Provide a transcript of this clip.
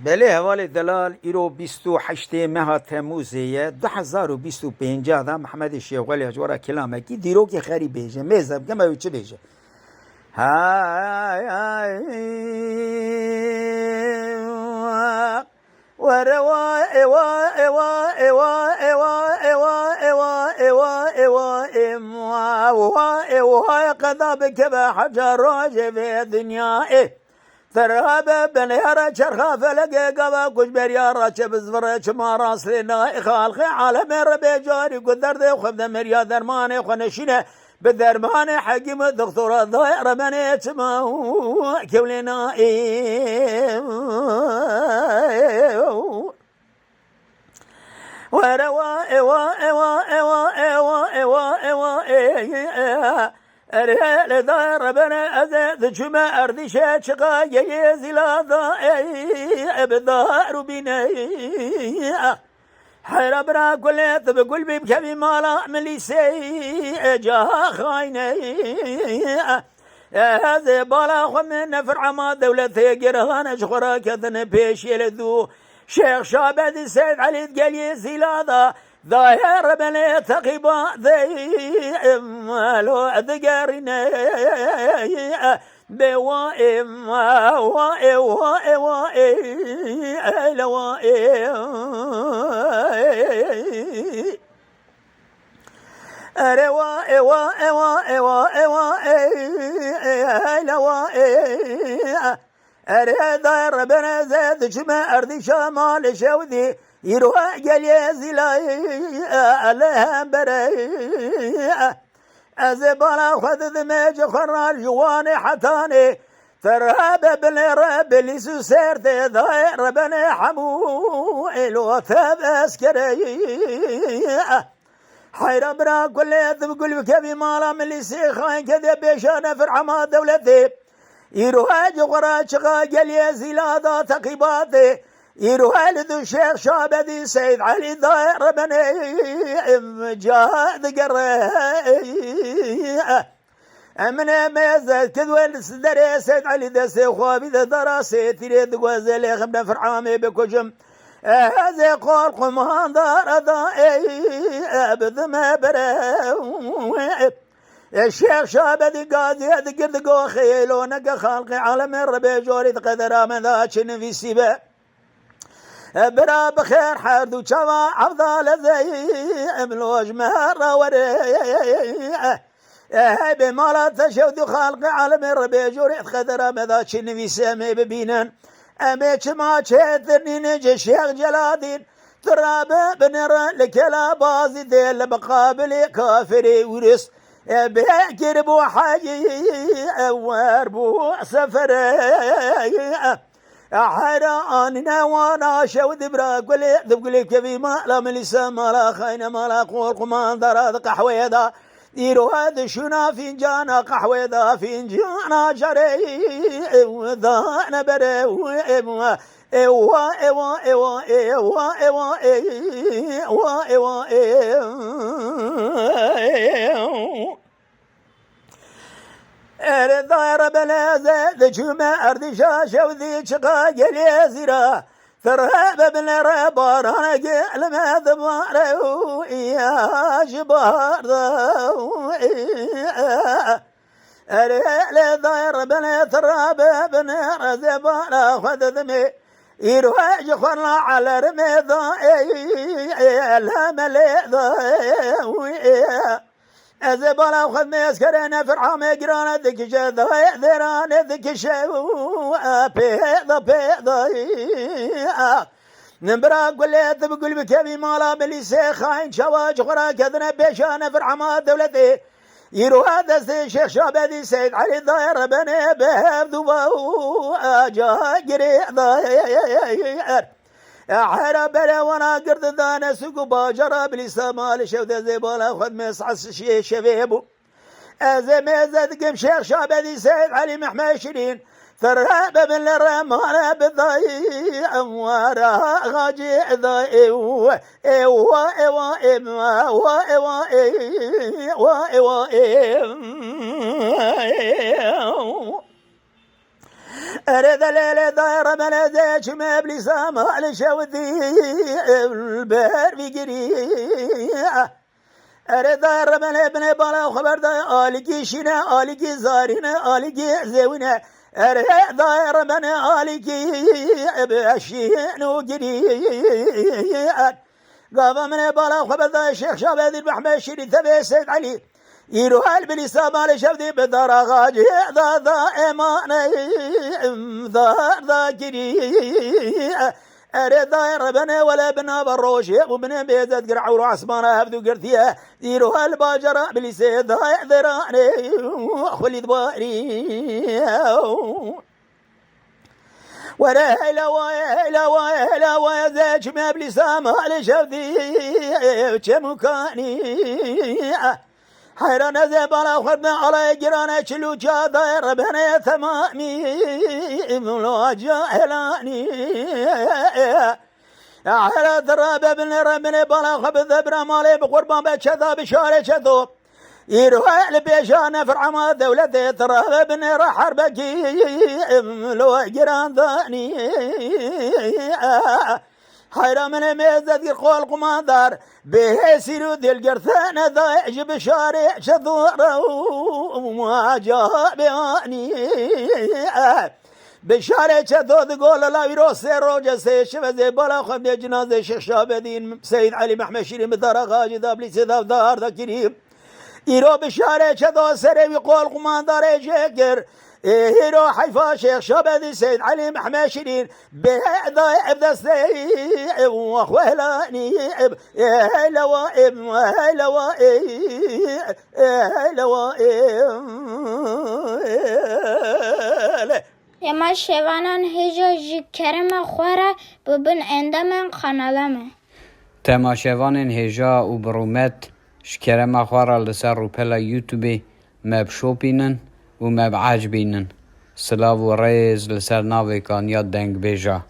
بله حوالی دلال ایرو 28 ماه تموزیه 2025 دا محمد شیخولی اجوارا کلامه کی دیرو که خری بیجه میزم که ما چه بیجه های وروا اوا اوا اوا اوا اوا اوا اوا اوا اوا اوا قذابك بحجر راجع في الدنيا ترهب بنيارة شرخة فلقى قبا كش بريارة شبزفرة شما راس لنا خالقي عالم ربي جاري قدر دي وخبدا مريا درماني خنشينة بالدرماني حكيم الدكتورة ضائرة مني شما كولينا وروا اوا اوا اوا اوا اوا اوا ارهل دار بنا ازد شما اردشا شقا يزلا ابدار بنا حير برا كلت بقول بكبي مالا مليسي جاها خايني هذا بالا خمن نفر ما دولتي قرهان شخرا كذن بيش يلذو شيخ شابد السيد علي تقلي زلادا ظاهر بني تقيبا ذي مالو ذقارنا بوائم وائم وائم وائم روا اوا اوا اوا اوا اريد ربنا زاد شما اردي شمال شودي يروح قال زلاي عليها بري ازبالا خذ ذمج خرار جواني حتاني ترهب بالرب اللي سرت ضاير ربنا حمو الو ثاب اسكري حير برا كل تقول بكبي مالا من اللي سيخاين كذا بيشانه فرحما دولتي يروح جغرا شغا قال يا زلادا تقيباتي يروح لذو الشيخ شابدي سيد علي ضاير بني جاد قري امنا مازال كذوال سدري سيد علي دسي خوابي ذا دراسي تريد غوازلي خبنا فرحامي بكجم هذا قول قمان دار ضائي ابد ما برا الشيخ شابدي قاضي هذا قرد قو خيلو نقا خالقي عالم الربي جوري قدر من ذاك في سيبه برا بخير حردو شما افضل زي ملوج مهر وري بمالا تشودو خالقي عالم الربي جوري قدر من ذاك في سامي ببينن امي شما شهدني نجي الشيخ جلادين ترابه بنر لكلا بازي ديل بقابل كافري ورس بكر بو حاجي وربو سفر حيراننا وانا شود برا قولي كبي ما لا ملسا ما لا خاين ما لا قول قمان دراد قحويدا ديرو هذا شنا فنجانا قحويدا فنجانا جري وذانا بري ايوا ايوا ايوا ايوا ايوا ايوا ايوا ارضا ربنا زاد شما اردي شاشة وذي شقا قلي زرا ثرهب بن ربار انا قل ما ذبارو يا جبار ارضا ربنا ثرهب بن رزبار خذ ذمي يروح جخرنا على رمضان الهمل أزبالا وخذ مسكرنا فرحام يقرانا ذيك جذا ذرانا ذيك شو بيضا نبرا قلت بقول بكبي مالا بلي سيخاين شواج خرا كذنا بيشانا فرحما دولتي يروح هذا الشيخ شابدي سيد علي ضاير بني بهب ذباو أجا قريع ضاير حرب وانا قرد ذانا سوق باجرة بالسمال شوذ زبالة خذ مصعص شي شبيبو ازميزد قم شيخ شابدي سيد علي محمشرين ثرهب من الرمانة بالضيع ورا غاجي ضيع ايوا ايوا ايوا ايوا ايوا ايوا أريد الليلة دايرة بلديش مبلي سامع لشوذي البر في قرية أريد دايرة بلبني بلا وخبر داي آلقي شنا آلقي زارنا آلقي زونا أريد دايرة بني آلقي بأشين وقرية قابا من بلا وخبر داي الشيخ شابدي المحمد الشريف ثبي سيد علي يروح بالإسلام على شفدي بدر غاجي ذا إيماني ذا كري أريد داير بنا ولا بنا بروشي وبنا بيزد قرع وروح عصمانا هبدو قرثيه يروح الباجرة بالإسلام ذا ذراني خلي ذباري ولا لا زاج ما بالإسلام على شفدي كمكاني حيران زبالا وخدنا على جيران شلوجا داير بنا ثمامي ملو جاهلاني على ذراب ابن ربنا بلا خبذ برمالي بقربان بشذا بشارة شذو يروح البيشان فرع ما دولته تراب ابن رحر بكي ملو جيران ذاني حيرا من ميزة قول قماندار به سيرو دل قرثان ضايج بشارع شذورة وما جاء بياني بشارع شذور قول لا يروس روجة سيشف زي بلا خم جنازة الشيخ شابدين سيد علي محمد شيرين بدار غاجي دابلي سيدا دار ذا كريم يرو بشارع شذور سري قول قماندار جاكر هيرو حيفا شيخ شابدي سيد علي محمد شيرين بهذا ابدا سي وخوالاني لوائم يما شوانان هجا جي كرم خوارا ببن عندما خانالامه تما شوانان هجا و برومت شكرم خوارا لسر روپلا يوتيوبي مب شوبينن و مب عجبينن سلاو و ريز لسر ناوي كان ياد دنگ بيجا